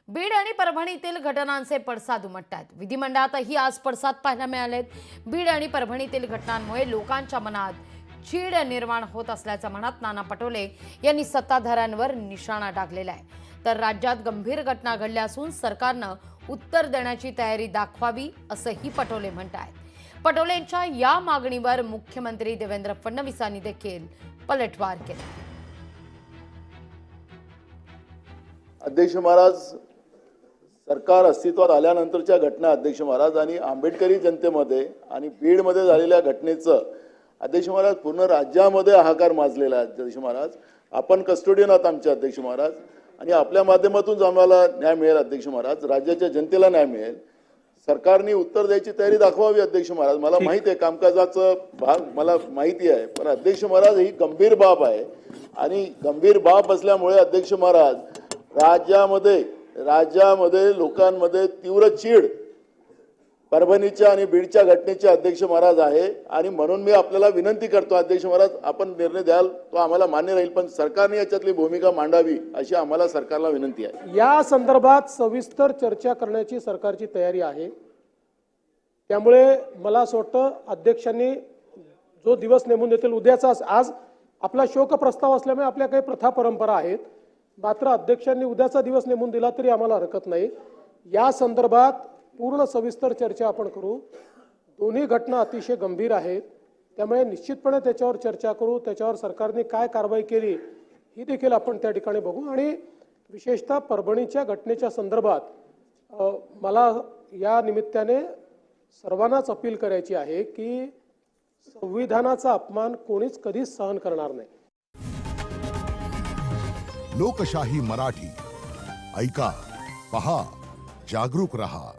बीड आणि परभणीतील घटनांचे पडसाद उमटतात। विधिमंडळातही आज पडसाद पाहायला मिळालेत। बीड आणि परभणीतील घटनांमुळे लोकांच्या मनात चीड निर्माण होत असल्याचं म्हणत नाना पटोले यांनी सत्ताधाऱ्यांवर निशाणा टाकलेला आहे। तर राज्यात गंभीर घटना घडल्या असून सरकारनं उत्तर देण्याची तयारी दाखवावी असंही पटोले म्हणतात। पटोलेंच्या या मागणीवर मुख्यमंत्री देवेंद्र फडणवीसांनी देखील पलटवार केला। अध्यक्ष महाराज, सरकार अस्तित्वात आल्यानंतरच्या घटना अध्यक्ष महाराज आणि आंबेडकरी जनतेमध्ये आणि बीडमध्ये झालेल्या घटनेचं अध्यक्ष महाराज पूर्ण राज्यामध्ये हाहाकार माजलेला आहे। अध्यक्ष महाराज, आपण कस्टोडियन आहात आमचे अध्यक्ष महाराज आणि आपल्या माध्यमातून आम्हाला न्याय मिळेल अध्यक्ष महाराज, राज्याच्या जनतेला न्याय मिळेल। सरकारने उत्तर द्यायची तयारी दाखवावी अध्यक्ष महाराज। मला माहिती आहे कामकाजाचा भाग मला माहिती आहे, पण अध्यक्ष महाराज ही गंभीर बाब आहे आणि गंभीर बाब असल्यामुळे अध्यक्ष महाराज राज्यामध्ये लोकांमध्ये तीव्र चीड परभणीच्या आणि बीडच्या घटनेचे अध्यक्ष महाराज आहे आणि म्हणून मी आपल्याला विनंती करतो अध्यक्ष महाराज, आपण निर्णय द्याल तो आम्हाला मान्य राहील, पण सरकारने याच्यातली भूमिका मांडावी अशी आम्हाला सरकारला विनंती आहे। या संदर्भात सविस्तर चर्चा करण्याची सरकारची तयारी आहे। त्यामुळे मला असं वाटतं अध्यक्षांनी जो दिवस नेमून देतील उद्याचा, आज आपला शोक प्रस्ताव असल्यामुळे आपल्या काही प्रथा परंपरा आहेत, मात्र अध्यक्षांनी उद्याचा दिवस नेमून दिला तरी आम्हाला हरकत नाही। या संदर्भात पूर्ण सविस्तर चर्चा आपण करू। दोन्ही घटना अतिशय गंभीर आहेत, त्यामुळे निश्चितपणे त्याच्यावर चर्चा करू। त्याच्यावर सरकारने काय कारवाई केली ही देखील आपण त्या ठिकाणी बघू आणि विशेषतः परभणीच्या घटनेच्या संदर्भात मला या निमित्ताने सर्वांनाच अपील करायची आहे की संविधानाचा अपमान कोणीच कधीच सहन करणार नाही। लोकशाही मराठी ऐका, पहा, जागरूक रहा।